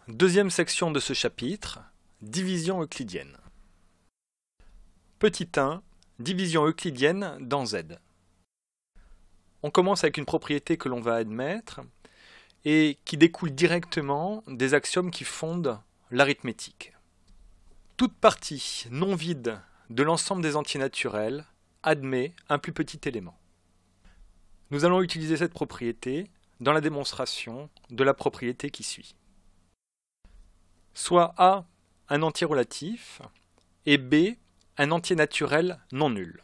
Deuxième section de ce chapitre, division euclidienne. Petit 1, division euclidienne dans Z. On commence avec une propriété que l'on va admettre et qui découle directement des axiomes qui fondent l'arithmétique. Toute partie non vide de l'ensemble des entiers naturels admet un plus petit élément. Nous allons utiliser cette propriété dans la démonstration de la propriété qui suit. Soit A un entier relatif et B un entier naturel non nul.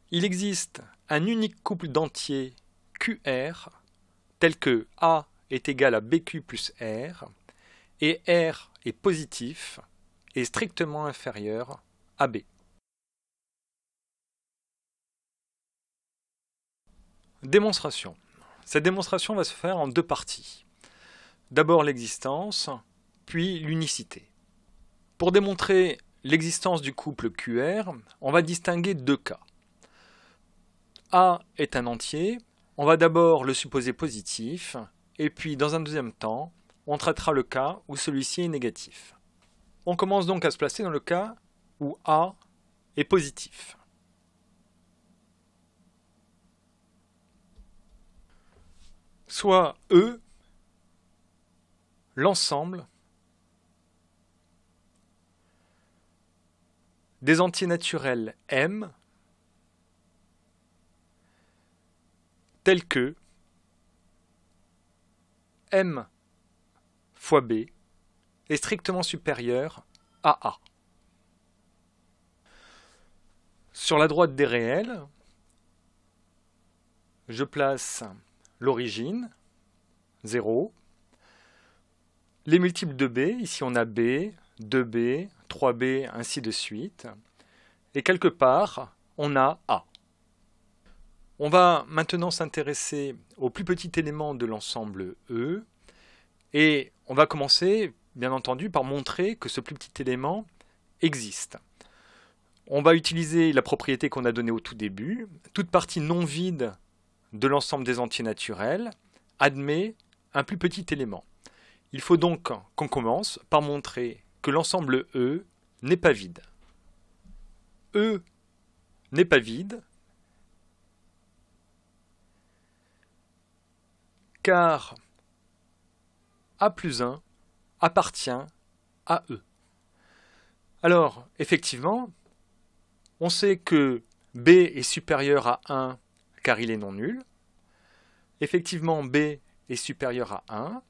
Il existe un unique couple d'entiers QR tel que A est égal à BQ plus R et R est positif et strictement inférieur à B. Démonstration. Cette démonstration va se faire en deux parties. D'abord l'existence, puis l'unicité. Pour démontrer l'existence du couple QR, on va distinguer deux cas. A est un entier, on va d'abord le supposer positif, et puis dans un deuxième temps, on traitera le cas où celui-ci est négatif. On commence donc à se placer dans le cas où A est positif. Soit E, l'ensemble des entiers naturels M tels que M fois B est strictement supérieur à A. Sur la droite des réels, je place l'origine, 0. Les multiples de B, ici on a B, 2B, 3B, ainsi de suite. Et quelque part, on a A. On va maintenant s'intéresser au plus petit élément de l'ensemble E. Et on va commencer, bien entendu, par montrer que ce plus petit élément existe. On va utiliser la propriété qu'on a donnée au tout début. Toute partie non vide de l'ensemble des entiers naturels admet un plus petit élément. Il faut donc qu'on commence par montrer que l'ensemble E n'est pas vide. E n'est pas vide car A plus 1 appartient à E. Alors, effectivement, on sait que B est supérieur à 1 car il est non nul. Effectivement, B est supérieur à 1.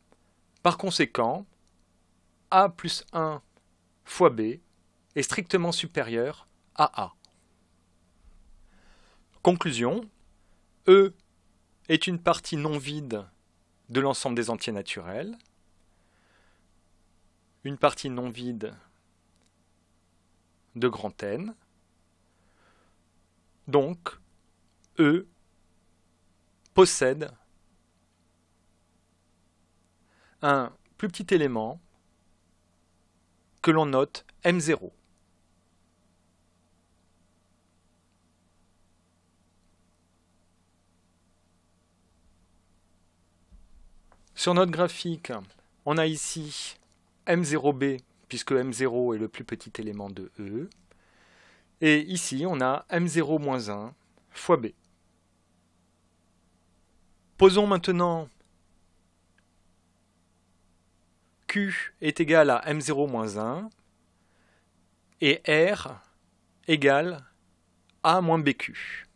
Par conséquent, A plus 1 fois B est strictement supérieur à A. Conclusion, E est une partie non vide de l'ensemble des entiers naturels, une partie non vide de grand N. Donc, E possède un plus petit élément que l'on note M0. Sur notre graphique, on a ici M0B, puisque M0 est le plus petit élément de E. Et ici, on a M0-1 fois B. Posons maintenant Q est égal à M0-1 et R égale A moins BQ.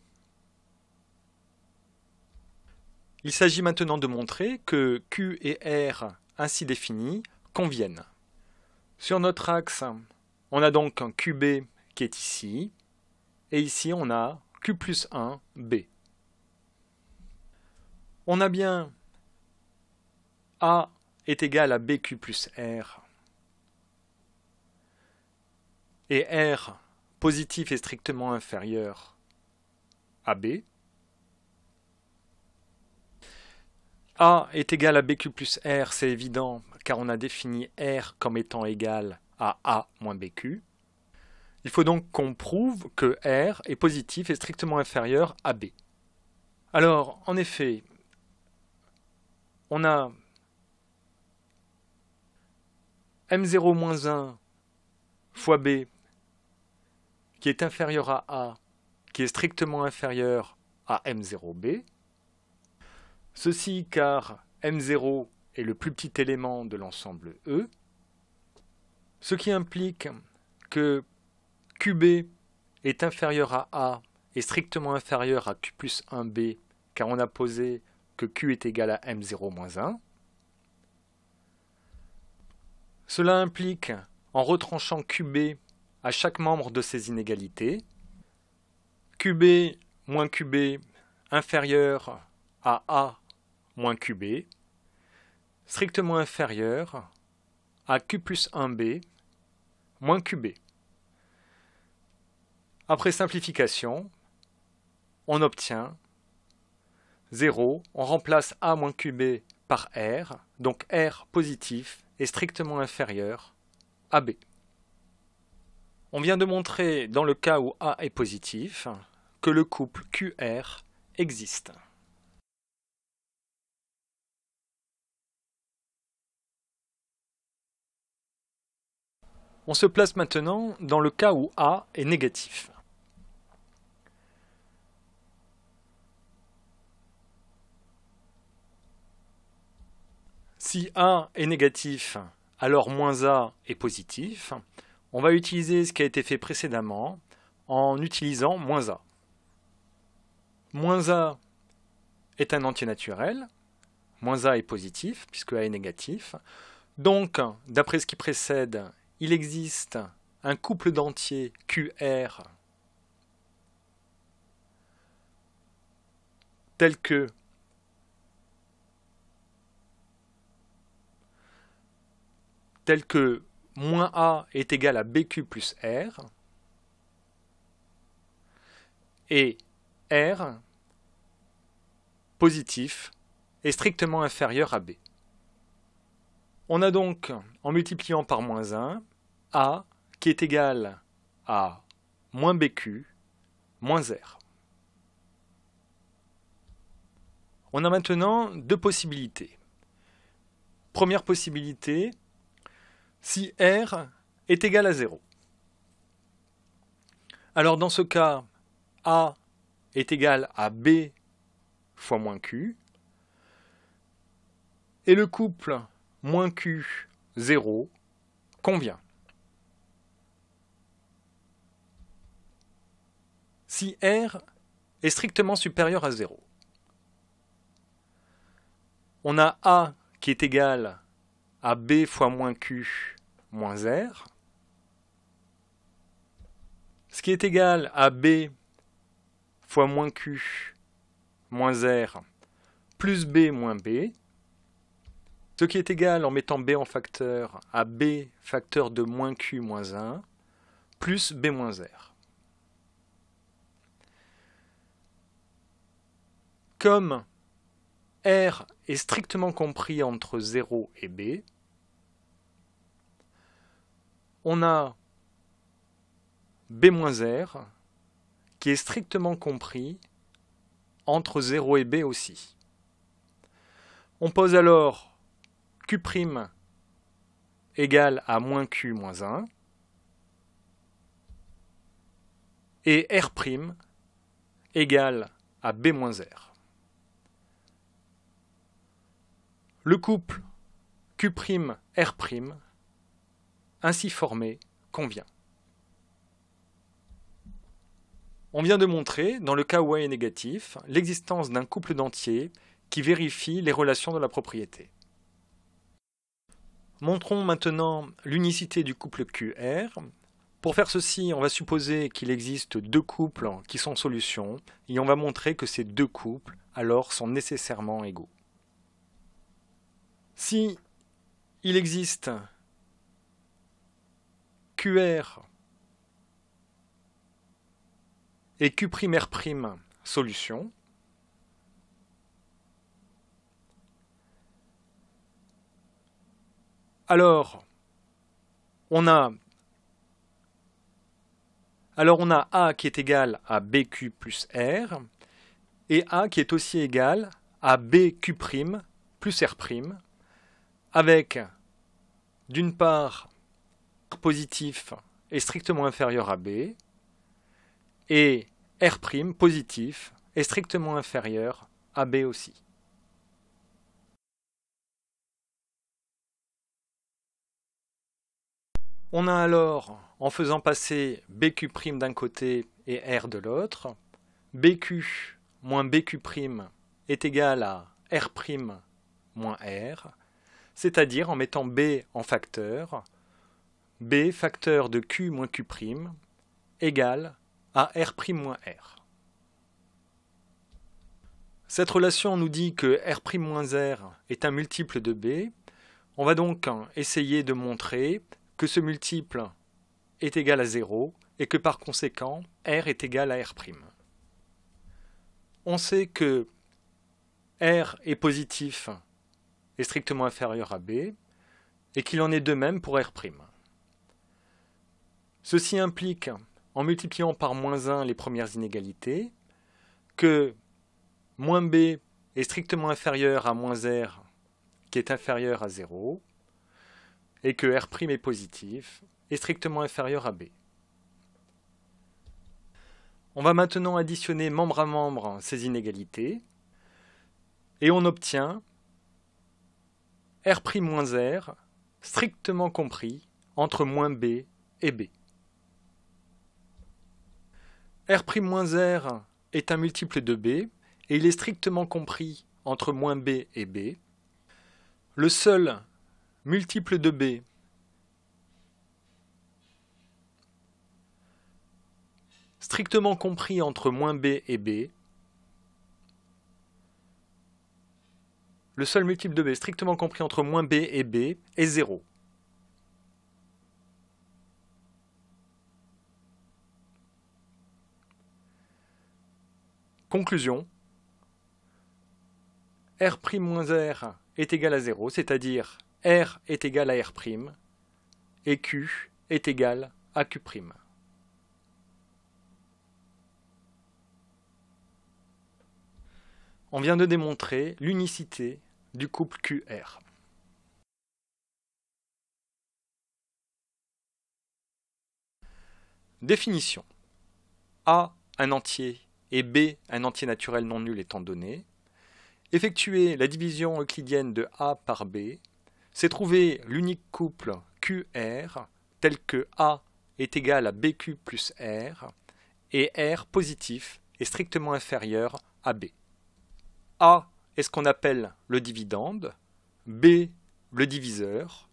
Il s'agit maintenant de montrer que Q et R ainsi définis conviennent. Sur notre axe, on a donc un QB qui est ici, et ici on a Q plus 1 B. On a bien A est égal à BQ plus R, et R positif est strictement inférieur à B. A est égal à BQ plus R, c'est évident, car on a défini R comme étant égal à A moins BQ. Il faut donc qu'on prouve que R est positif et strictement inférieur à B. Alors, en effet, on a M0 moins 1 fois B, qui est inférieur à A, qui est strictement inférieur à M0B. Ceci car M0 est le plus petit élément de l'ensemble E, ce qui implique que QB est inférieur à A et strictement inférieur à Q plus 1B, car on a posé que Q est égal à M0 moins 1. Cela implique, en retranchant QB à chaque membre de ces inégalités, QB moins QB inférieur à A moins QB, strictement inférieur à Q plus 1B moins QB. Après simplification, on obtient 0, on remplace A moins QB par R, donc R positif est strictement inférieur à B. On vient de montrer, dans le cas où A est positif, que le couple QR existe. On se place maintenant dans le cas où A est négatif. Si A est négatif, alors moins A est positif. On va utiliser ce qui a été fait précédemment en utilisant moins A. Moins A est un entier naturel. Moins A est positif, puisque A est négatif. Donc, d'après ce qui précède, il existe un couple d'entiers QR tel que moins A est égal à BQ plus R et R positif est strictement inférieur à B. On a donc, en multipliant par moins 1, A qui est égal à moins BQ moins R. On a maintenant deux possibilités. Première possibilité, si R est égal à 0. Alors dans ce cas, A est égal à B fois moins Q, et le couple moins Q 0 convient. Si R est strictement supérieur à 0, on a A qui est égal à B fois moins Q moins R, ce qui est égal à B fois moins Q moins R plus B moins B, ce qui est égal, en mettant B en facteur, à B facteur de moins Q moins 1 plus B moins R. Comme R est strictement compris entre 0 et B, on a B moins R qui est strictement compris entre 0 et B aussi. On pose alors Q' égale à moins Q moins 1 et R' égale à B moins R. Le couple Q', R', ainsi formé, convient. On vient de montrer, dans le cas où A est négatif, l'existence d'un couple d'entiers qui vérifie les relations de la propriété. Montrons maintenant l'unicité du couple QR. Pour faire ceci, on va supposer qu'il existe deux couples qui sont solutions, et on va montrer que ces deux couples, alors, sont nécessairement égaux. Si il existe QR et Q'R' solution, alors on a A qui est égal à BQ plus R et A qui est aussi égal à BQ' plus R', avec d'une part, R positif est strictement inférieur à B, et R' positif est strictement inférieur à B aussi. On a alors, en faisant passer BQ' d'un côté et R de l'autre, BQ moins BQ' est égal à R' moins R, c'est-à-dire en mettant B en facteur, B facteur de Q moins Q' égale à R' moins R. Cette relation nous dit que R' moins R est un multiple de B. On va donc essayer de montrer que ce multiple est égal à 0 et que par conséquent R est égal à R'. On sait que R est positif est strictement inférieur à B et qu'il en est de même pour R'. Ceci implique, en multipliant par moins 1 les premières inégalités, que moins B est strictement inférieur à moins R qui est inférieur à 0 et que R' est positif est strictement inférieur à B. On va maintenant additionner membre à membre ces inégalités et on obtient R' moins R strictement compris entre moins B et B. R' moins R est un multiple de B et il est strictement compris entre moins B et B. Le seul multiple de B strictement compris entre moins B et B, le seul multiple de B strictement compris entre moins B et B est 0. Conclusion, R' moins R est égal à 0, c'est-à-dire R est égal à R' et Q est égal à Q'. On vient de démontrer l'unicité du couple QR. Définition. A, un entier, et B, un entier naturel non nul étant donné. Effectuer la division euclidienne de A par B, c'est trouver l'unique couple QR tel que A est égal à BQ plus R et R positif est strictement inférieur à B. A est ce qu'on appelle le dividende, B le diviseur,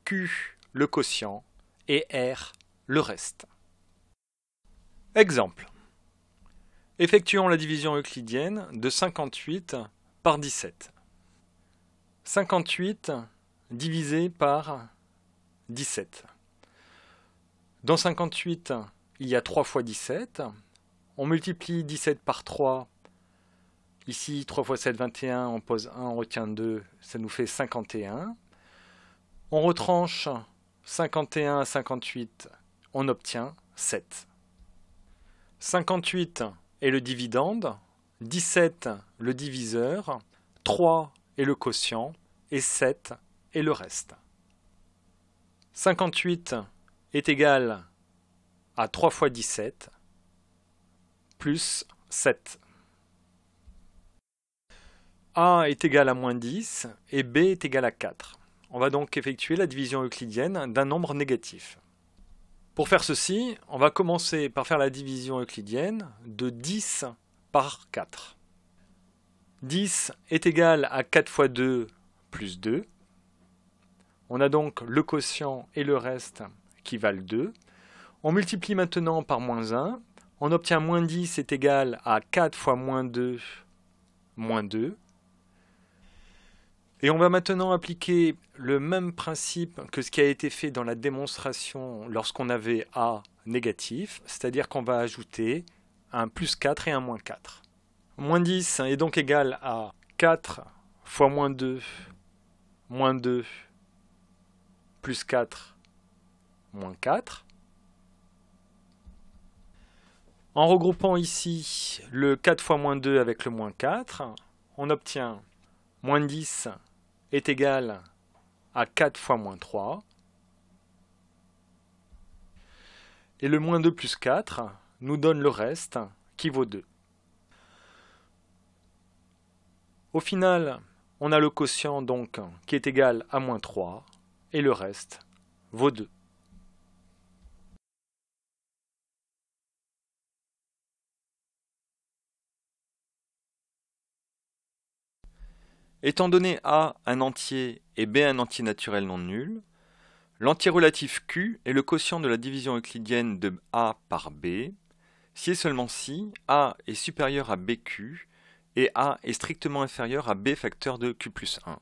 Q le quotient et R le reste. Exemple. Effectuons la division euclidienne de 58 par 17. 58 divisé par 17. Dans 58, il y a 3 fois 17. On multiplie 17 par 3. Ici, 3 fois 7, 21. On pose 1, on retient 2. Ça nous fait 51. On retranche 51 à 58. On obtient 7. 58 est le dividende. 17 le diviseur. 3 est le quotient. Et 7 est le reste. 58 est égal à 3 fois 17 plus 7. A est égal à moins 10 et B est égal à 4. On va donc effectuer la division euclidienne d'un nombre négatif. Pour faire ceci, on va commencer par faire la division euclidienne de 10 par 4. 10 est égal à 4 fois 2 plus 2. On a donc le quotient et le reste qui valent 2. On multiplie maintenant par moins 1. On obtient moins 10 est égal à 4 fois moins 2, moins 2. Et on va maintenant appliquer le même principe que ce qui a été fait dans la démonstration lorsqu'on avait A négatif, c'est-à-dire qu'on va ajouter un plus 4 et un moins 4. Moins 10 est donc égal à 4 fois moins 2, plus 4, moins 4. En regroupant ici le 4 fois moins 2 avec le moins 4, on obtient moins 10 est égal à 4 fois moins 3, et le moins 2 plus 4 nous donne le reste qui vaut 2. Au final, on a le quotient donc qui est égal à moins 3 et le reste vaut 2. Étant donné A un entier et B un entier naturel non nul, l'entier relatif Q est le quotient de la division euclidienne de A par B, si et seulement si A est supérieur à BQ et A est strictement inférieur à B facteur de Q plus 1.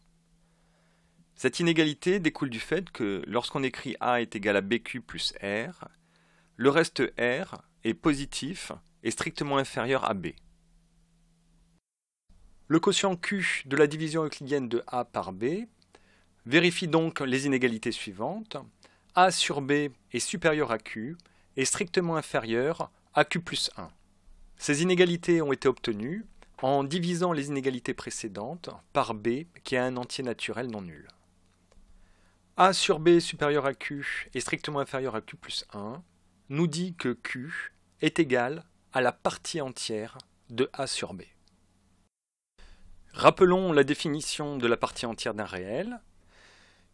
Cette inégalité découle du fait que lorsqu'on écrit A est égal à BQ plus R, le reste R est positif et strictement inférieur à B. Le quotient Q de la division euclidienne de A par B vérifie donc les inégalités suivantes. A sur B est supérieur à Q et strictement inférieur à Q plus 1. Ces inégalités ont été obtenues en divisant les inégalités précédentes par B qui est un entier naturel non nul. A sur B supérieur à Q est strictement inférieur à Q plus 1 nous dit que Q est égal à la partie entière de A sur B. Rappelons la définition de la partie entière d'un réel.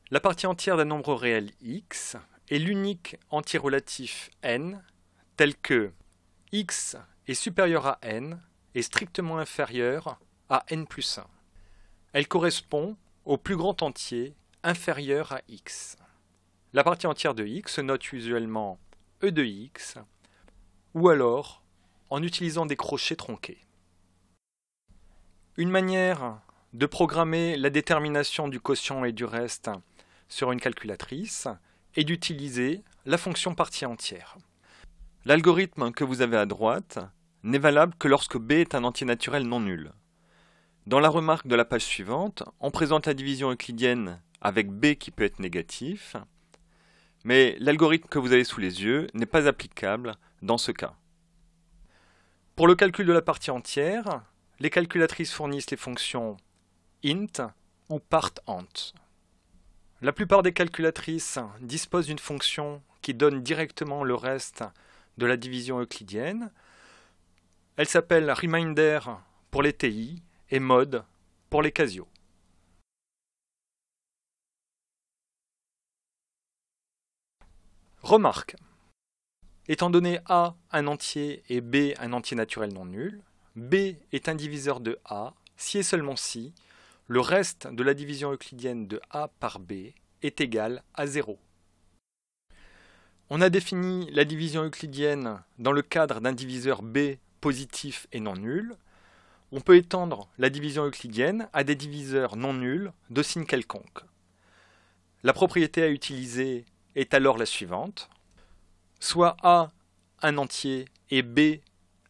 La partie entière d'un nombre réel x est l'unique entier relatif n tel que x est supérieur à n et strictement inférieur à n plus 1. Elle correspond au plus grand entier inférieur à x. La partie entière de x se note usuellement e de x ou alors en utilisant des crochets tronqués. Une manière de programmer la détermination du quotient et du reste sur une calculatrice est d'utiliser la fonction partie entière. L'algorithme que vous avez à droite n'est valable que lorsque B est un entier naturel non nul. Dans la remarque de la page suivante, on présente la division euclidienne avec B qui peut être négatif, mais l'algorithme que vous avez sous les yeux n'est pas applicable dans ce cas. Pour le calcul de la partie entière, les calculatrices fournissent les fonctions int ou partant. La plupart des calculatrices disposent d'une fonction qui donne directement le reste de la division euclidienne. Elle s'appelle reminder pour les TI et mode pour les Casio. Remarque. Étant donné A un entier et B un entier naturel non nul, B est un diviseur de A si et seulement si le reste de la division euclidienne de A par B est égal à 0. On a défini la division euclidienne dans le cadre d'un diviseur B positif et non nul. On peut étendre la division euclidienne à des diviseurs non nuls de signe quelconque. La propriété à utiliser est alors la suivante. Soit A un entier et B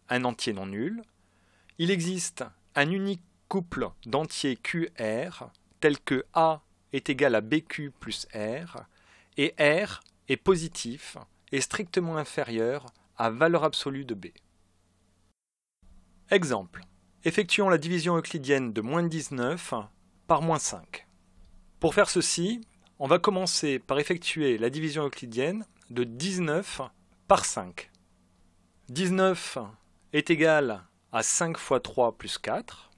un entier non nul, il existe un unique couple d'entiers QR tel que A est égal à BQ plus R et R est positif et strictement inférieur à valeur absolue de B. Exemple. Effectuons la division euclidienne de moins 19 par moins 5. Pour faire ceci, on va commencer par effectuer la division euclidienne de 19 par 5. 19 est égal à 5 fois 3 plus 4.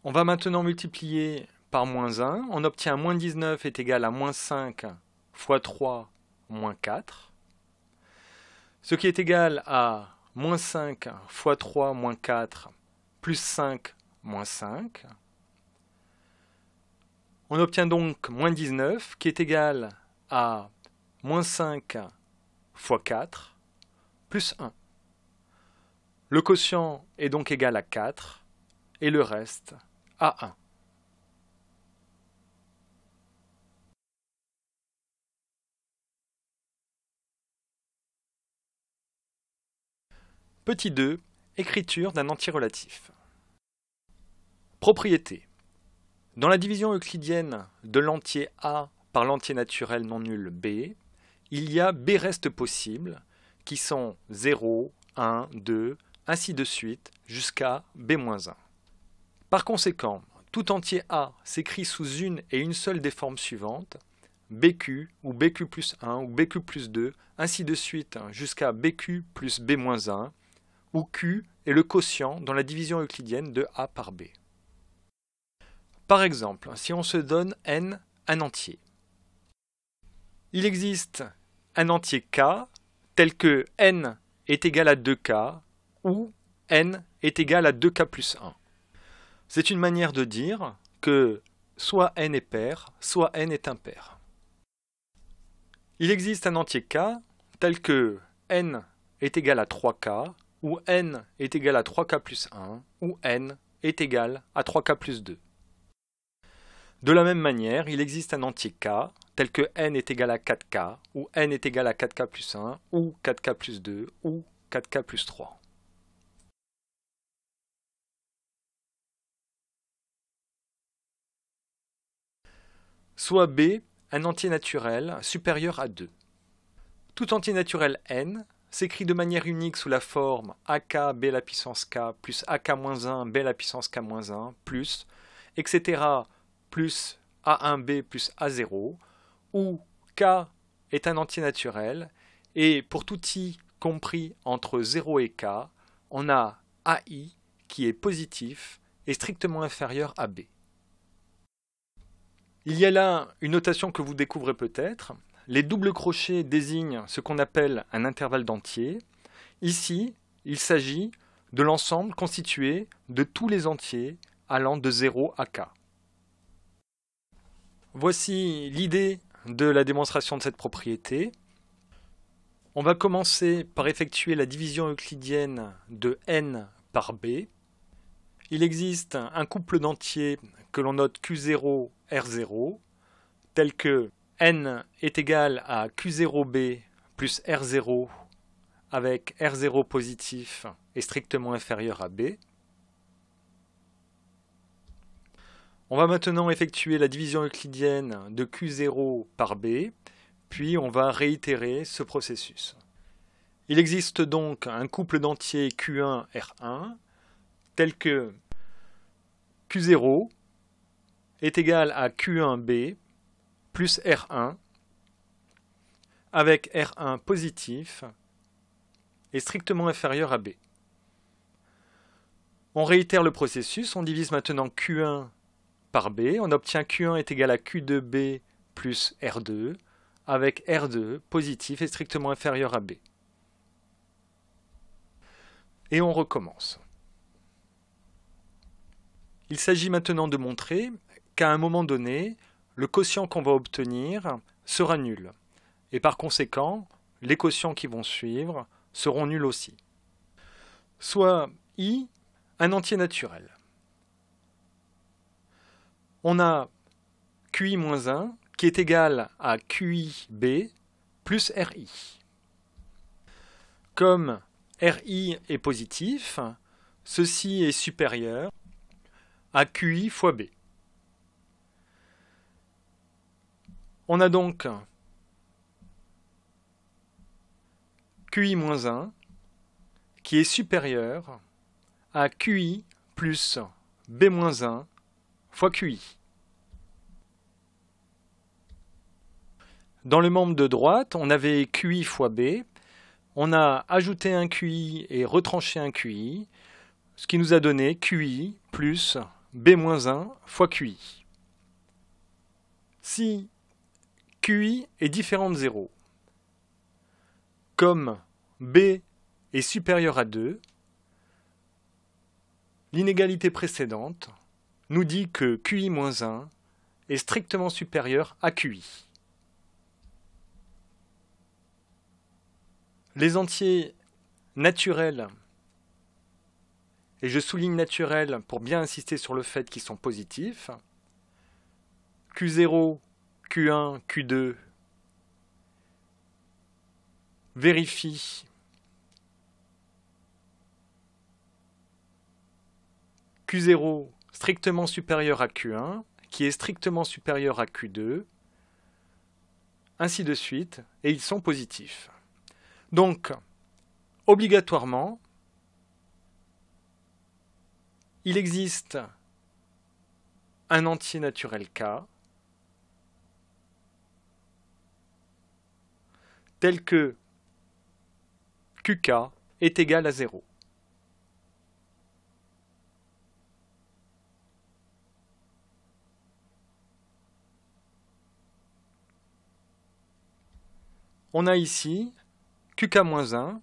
On va maintenant multiplier par moins 1. On obtient moins 19 est égal à moins 5 fois 3 moins 4. Ce qui est égal à moins 5 fois 3 moins 4 plus 5 moins 5. On obtient donc moins 19 qui est égal à moins 5 fois 4 plus 1. Le quotient est donc égal à 4 et le reste à 1. Petit 2, écriture d'un entier relatif. Propriété. Dans la division euclidienne de l'entier A par l'entier naturel non nul B, il y a B restes possibles qui sont 0, 1, 2, ainsi de suite jusqu'à B-1. Par conséquent, tout entier A s'écrit sous une et une seule des formes suivantes, BQ ou BQ plus 1 ou BQ plus 2, ainsi de suite jusqu'à BQ plus B moins 1, où Q est le quotient dans la division euclidienne de A par B. Par exemple, si on se donne n un entier, il existe un entier k tel que n est égal à 2k ou n est égal à 2k plus 1. C'est une manière de dire que soit n est pair, soit n est impair. Il existe un entier k tel que n est égal à 3k ou n est égal à 3k plus 1 ou n est égal à 3k plus 2. De la même manière, il existe un entier k tel que n est égal à 4k ou n est égal à 4k plus 1 ou 4k plus 2 ou 4k plus 3. Soit B un entier naturel supérieur à 2. Tout entier naturel n s'écrit de manière unique sous la forme ak b à la puissance k plus ak-1 b à la puissance k-1 plus, etc. plus a1b plus a0, où k est un entier naturel, et pour tout i compris entre 0 et k, on a ai qui est positif et strictement inférieur à b. Il y a là une notation que vous découvrez peut-être. Les doubles crochets désignent ce qu'on appelle un intervalle d'entiers. Ici, il s'agit de l'ensemble constitué de tous les entiers allant de 0 à k. Voici l'idée de la démonstration de cette propriété. On va commencer par effectuer la division euclidienne de n par b. Il existe un couple d'entiers que l'on note Q0, R0, tel que n est égal à Q0b plus R0 avec R0 positif et strictement inférieur à b. On va maintenant effectuer la division euclidienne de Q0 par b, puis on va réitérer ce processus. Il existe donc un couple d'entiers Q1, R1, tel que Q0 est égal à Q1b plus R1 avec R1 positif et strictement inférieur à b. On réitère le processus, on divise maintenant Q1 par b, on obtient Q1 est égal à Q2b plus R2 avec R2 positif et strictement inférieur à b. Et on recommence. Il s'agit maintenant de montrer qu'à un moment donné, le quotient qu'on va obtenir sera nul. Et par conséquent, les quotients qui vont suivre seront nuls aussi. Soit I, un entier naturel. On a QI-1 qui est égal à QIB plus RI. Comme RI est positif, ceci est supérieur à QI fois B. On a donc QI-1 qui est supérieur à QI plus B-1 fois QI. Dans le membre de droite, on avait QI fois B. On a ajouté un QI et retranché un QI, ce qui nous a donné QI plus B-1 fois QI. Si QI est différent de 0, comme B est supérieur à 2, l'inégalité précédente nous dit que QI-1 est strictement supérieur à QI. Les entiers naturels, et je souligne naturels pour bien insister sur le fait qu'ils sont positifs, Q0, Q1, Q2, vérifie Q0 strictement supérieur à Q1, qui est strictement supérieur à Q2, ainsi de suite, et ils sont positifs. Donc, obligatoirement, il existe un entier naturel K tel que QK est égal à 0. On a ici QK-1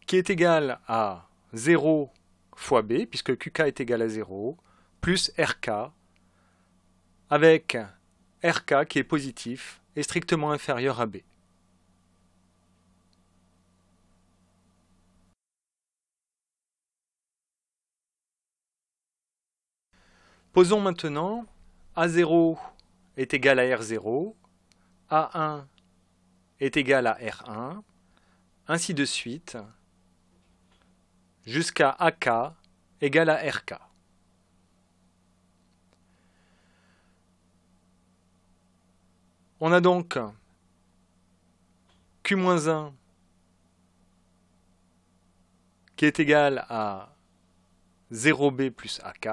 qui est égal à 0 fois B, puisque QK est égal à 0, plus RK, avec RK qui est positif et strictement inférieur à B. Posons maintenant A0 est égal à R0, A1 est égal à R1, ainsi de suite, jusqu'à AK égale à RK. On a donc Q-1 qui est égal à 0B plus AK,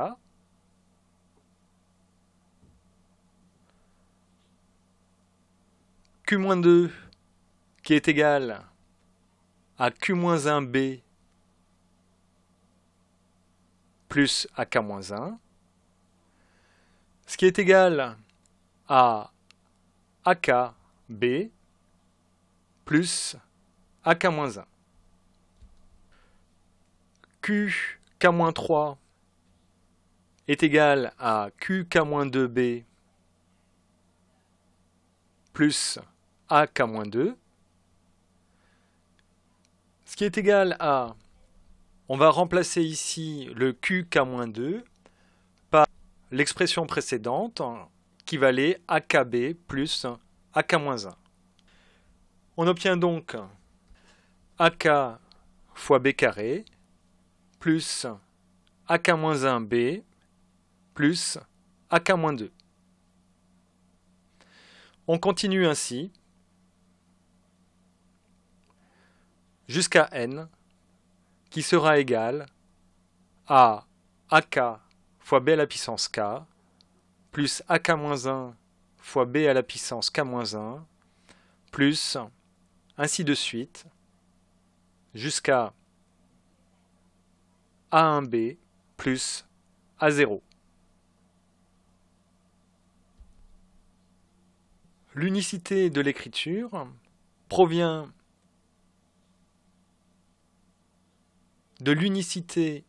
Q-2 qui est égal à Q-1B plus AK-1, ce qui est égal à AKB plus AK-1. QK-3 est égal à QK-2B plus AK-2, ce qui est égal à, on va remplacer ici le QK-2 par l'expression précédente qui valait AKB plus AK-1. On obtient donc AK fois B carré plus AK-1B plus AK-2. On continue ainsi jusqu'à n qui sera égal à AK fois B à la puissance K plus AK-1 fois B à la puissance K-1 plus ainsi de suite jusqu'à A1B plus A0. L'unicité de l'écriture provient de l'unicité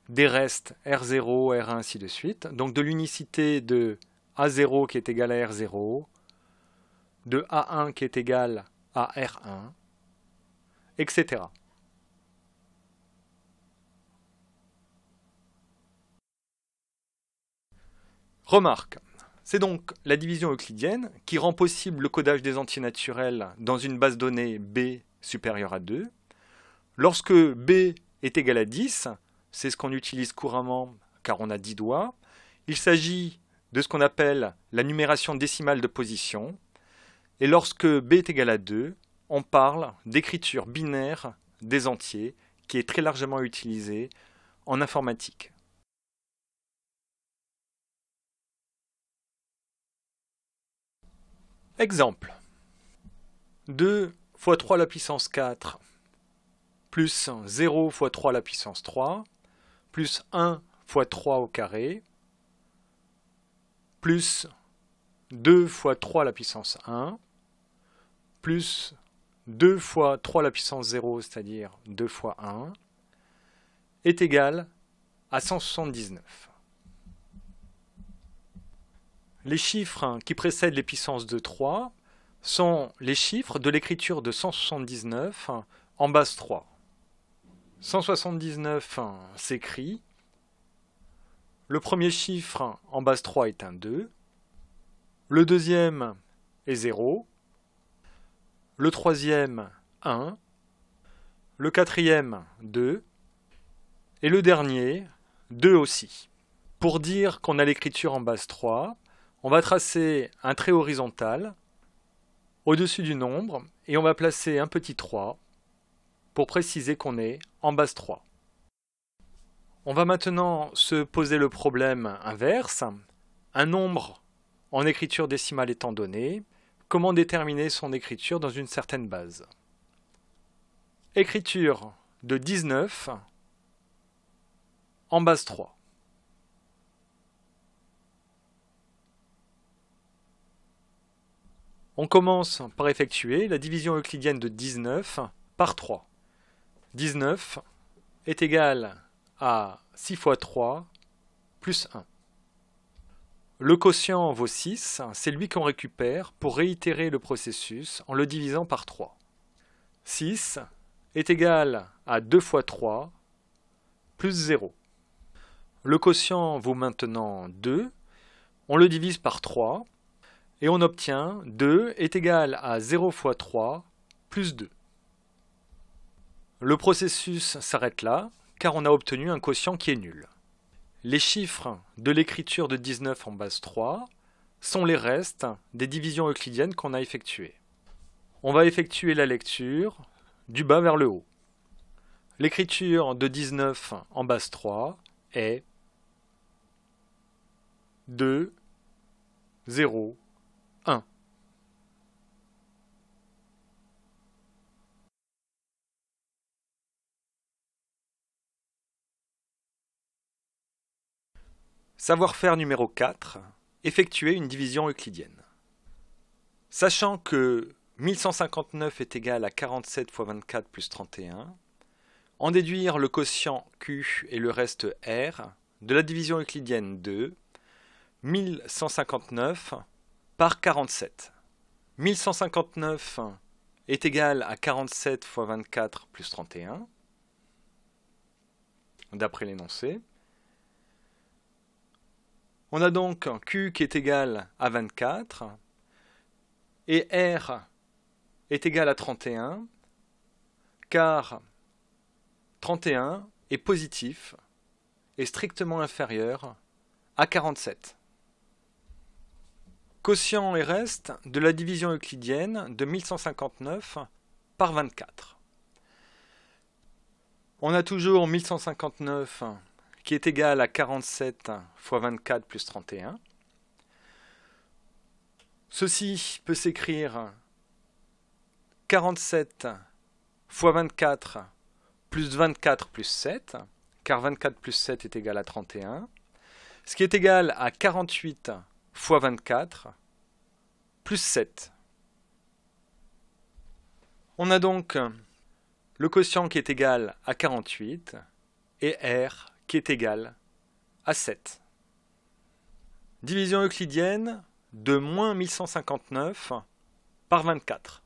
des restes R0, R1, ainsi de suite, donc de l'unicité de A0 qui est égal à R0, de A1 qui est égal à R1, etc. Remarque, c'est donc la division euclidienne qui rend possible le codage des entiers naturels dans une base donnée B supérieure à 2. Lorsque B est égal à 10, c'est ce qu'on utilise couramment car on a 10 doigts, il s'agit de ce qu'on appelle la numération décimale de position. Et lorsque B est égal à 2, on parle d'écriture binaire des entiers qui est très largement utilisée en informatique. Exemple. 2 fois 3 à la puissance 4 plus 0 fois 3 à la puissance 3 plus 1 fois 3 au carré plus 2 fois 3 à la puissance 1 plus 2 fois 3 à la puissance 0, c'est-à-dire 2 fois 1, est égal à 179. Les chiffres qui précèdent les puissances de 3 sont les chiffres de l'écriture de 179 en base 3. 179 s'écrit, le premier chiffre en base 3 est un 2, le deuxième est 0, le troisième 1, le quatrième 2, et le dernier 2 aussi. Pour dire qu'on a l'écriture en base 3, on va tracer un trait horizontal au-dessus du nombre et on va placer un petit 3 pour préciser qu'on est en base 3. On va maintenant se poser le problème inverse. Un nombre en écriture décimale étant donné, comment déterminer son écriture dans une certaine base. Écriture de 19 en base 3. On commence par effectuer la division euclidienne de 19 par 3. 19 est égal à 6 fois 3 plus 1. Le quotient vaut 6, c'est lui qu'on récupère pour réitérer le processus en le divisant par 3. 6 est égal à 2 fois 3 plus 0. Le quotient vaut maintenant 2, on le divise par 3 et on obtient 2 est égal à 0 fois 3 plus 2. Le processus s'arrête là car on a obtenu un quotient qui est nul. Les chiffres de l'écriture de 19 en base 3 sont les restes des divisions euclidiennes qu'on a effectuées. On va effectuer la lecture du bas vers le haut. L'écriture de 19 en base 3 est 2, 0, 1. Savoir-faire numéro 4, effectuer une division euclidienne. Sachant que 1159 est égal à 47 fois 24 plus 31, en déduire le quotient Q et le reste R de la division euclidienne de 1159 par 47. 1159 est égal à 47 fois 24 plus 31, d'après l'énoncé. On a donc Q qui est égal à 24 et R est égal à 31 car 31 est positif et strictement inférieur à 47. Quotient et reste de la division euclidienne de 1159 par 24. On a toujours 1159 qui est égal à 47 fois 24 plus 31. Ceci peut s'écrire 47 fois 24 plus 24 plus 7, car 24 plus 7 est égal à 31, ce qui est égal à 48 fois 24 plus 7. On a donc le quotient qui est égal à 48 et R qui est égal à 7. Division euclidienne de moins 1159 par 24.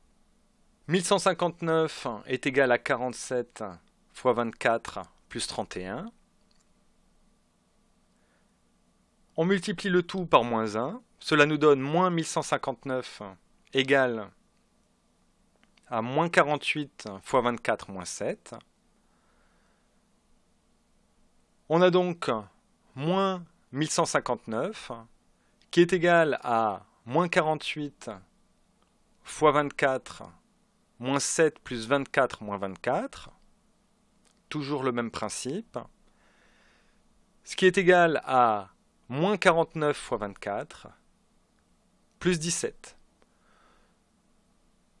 1159 est égal à 47 fois 24 plus 31. On multiplie le tout par moins 1. Cela nous donne moins 1159 égale à moins 48 fois 24 moins 7. On a donc moins 1159 qui est égal à moins 48 fois 24 moins 7 plus 24 moins 24. Toujours le même principe. Ce qui est égal à moins 49 fois 24 plus 17.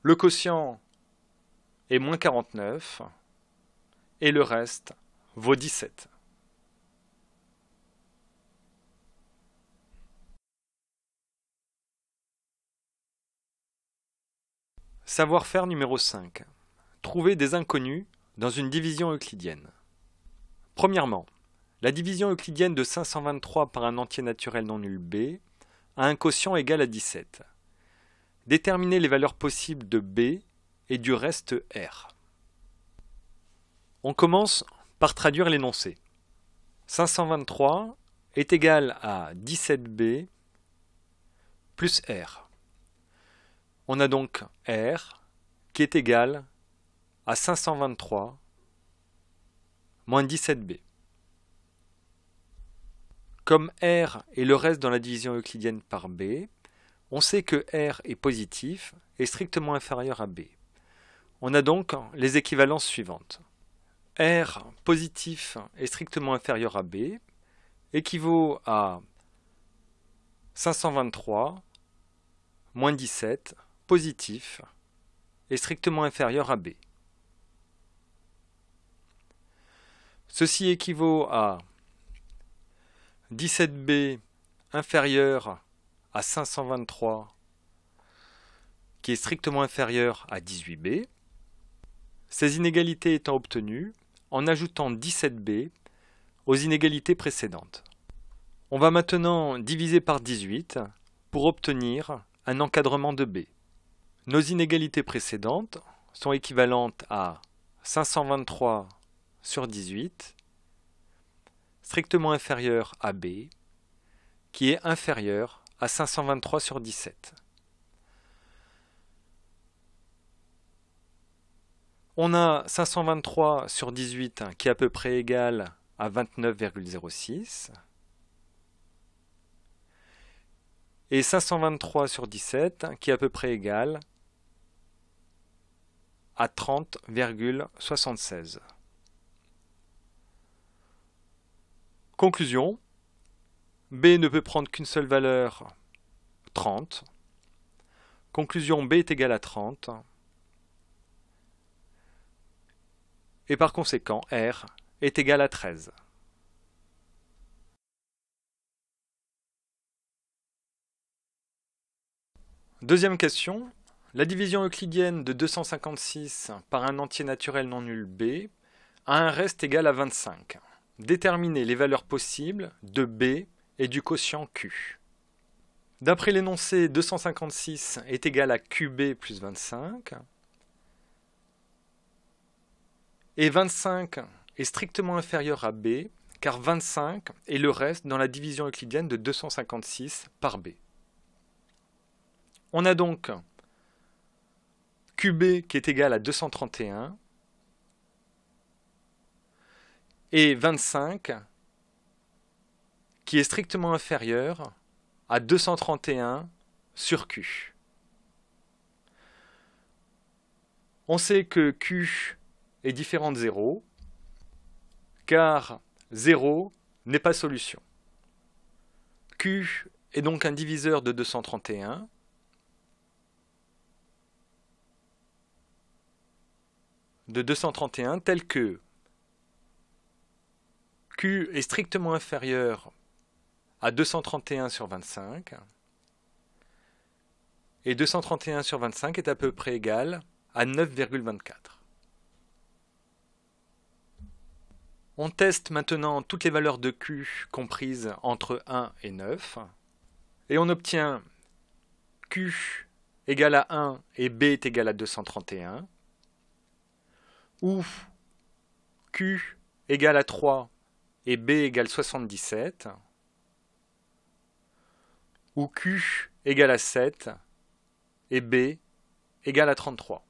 Le quotient est moins 49 et le reste vaut 17. Savoir-faire numéro 5. Trouver des inconnus dans une division euclidienne. Premièrement, la division euclidienne de 523 par un entier naturel non nul B a un quotient égal à 17. Déterminer les valeurs possibles de B et du reste R. On commence par traduire l'énoncé. 523 est égal à 17B plus R. On a donc R qui est égal à 523 moins 17B. Comme R est le reste dans la division euclidienne par B, on sait que R est positif et strictement inférieur à B. On a donc les équivalences suivantes. R positif et strictement inférieur à B équivaut à 523 moins 17 positif est strictement inférieur à B. Ceci équivaut à 17B inférieur à 523 qui est strictement inférieur à 18B. Ces inégalités étant obtenues en ajoutant 17B aux inégalités précédentes. On va maintenant diviser par 18 pour obtenir un encadrement de B. Nos inégalités précédentes sont équivalentes à 523 sur 18, strictement inférieur à B, qui est inférieur à 523 sur 17. On a 523 sur 18 qui est à peu près égal à 29,06 et 523 sur 17 qui est à peu près égal à 30,76. Conclusion, B ne peut prendre qu'une seule valeur, 30. Conclusion, B est égal à 30. Et par conséquent, R est égal à 13. Deuxième question. La division euclidienne de 256 par un entier naturel non nul B a un reste égal à 25. Déterminez les valeurs possibles de B et du quotient Q. D'après l'énoncé, 256 est égal à QB plus 25. Et 25 est strictement inférieur à B, car 25 est le reste dans la division euclidienne de 256 par B. On a donc QB qui est égal à 231 et 25 qui est strictement inférieur à 231 sur Q. On sait que Q est différent de 0, car 0 n'est pas solution. Q est donc un diviseur de 231, tel que Q est strictement inférieur à 231 sur 25, et 231 sur 25 est à peu près égal à 9,24. On teste maintenant toutes les valeurs de Q comprises entre 1 et 9, et on obtient Q égale à 1 et B est égal à 231, ou Q égale à 3 et B égale 77, ou Q égale à 7 et B égale à 33.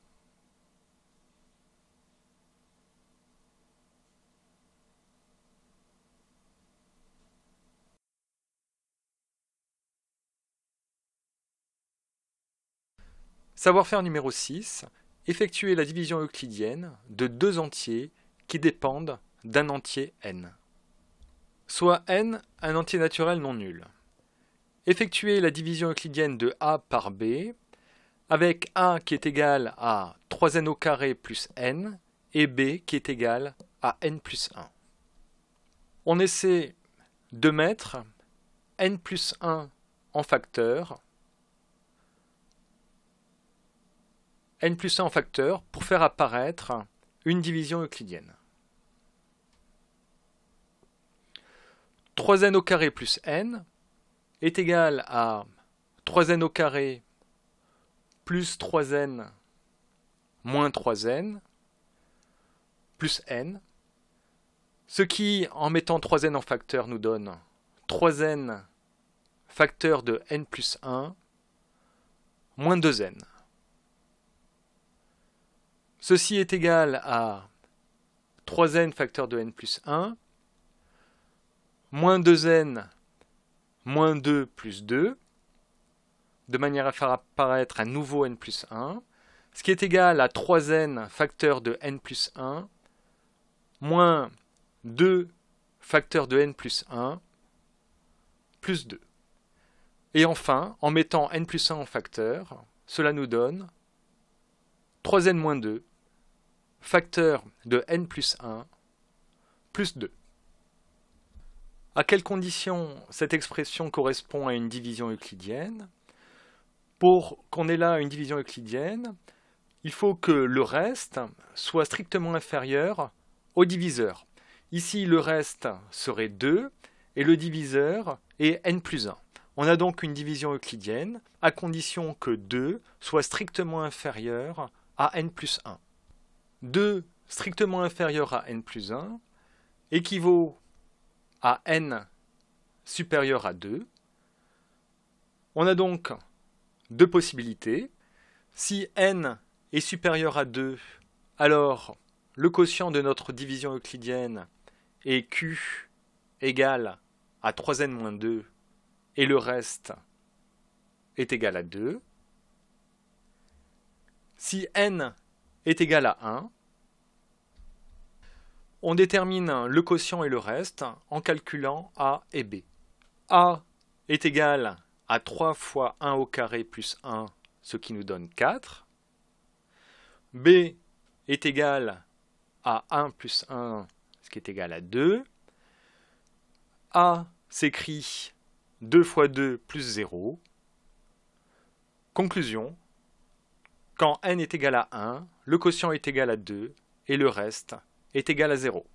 Savoir-faire numéro 6, effectuer la division euclidienne de deux entiers qui dépendent d'un entier n. Soit n un entier naturel non nul. Effectuer la division euclidienne de a par b avec a qui est égal à 3n au carré plus n et b qui est égal à n plus 1. On essaie de mettre n plus 1 en facteur pour faire apparaître une division euclidienne. 3n au carré plus n est égal à 3n au carré plus 3n moins 3n plus n, ce qui, en mettant 3n en facteur, nous donne 3n facteur de n plus 1 moins 2n. Ceci est égal à 3n facteur de n plus 1, moins 2n moins 2 plus 2, de manière à faire apparaître un nouveau n plus 1, ce qui est égal à 3n facteur de n plus 1, moins 2 facteur de n plus 1, plus 2. Et enfin, en mettant n plus 1 en facteur, cela nous donne 3n moins 2, facteur de n plus 1, plus 2. À quelles conditions cette expression correspond à une division euclidienne? Pour qu'on ait là une division euclidienne, il faut que le reste soit strictement inférieur au diviseur. Ici, le reste serait 2 et le diviseur est n plus 1. On a donc une division euclidienne à condition que 2 soit strictement inférieur à n plus 1. 2 strictement inférieur à n plus 1 équivaut à n supérieur à 2. On a donc deux possibilités. Si n est supérieur à 2, alors le quotient de notre division euclidienne est q égale à 3n moins 2 et le reste est égal à 2. Si n est égal à 1, on détermine le quotient et le reste en calculant a et b. A est égal à 3 fois 1 au carré plus 1, ce qui nous donne 4. B est égal à 1 plus 1, ce qui est égal à 2. A s'écrit 2 fois 2 plus 0. Conclusion, quand n est égal à 1, le quotient est égal à 2 et le reste est égal à 0.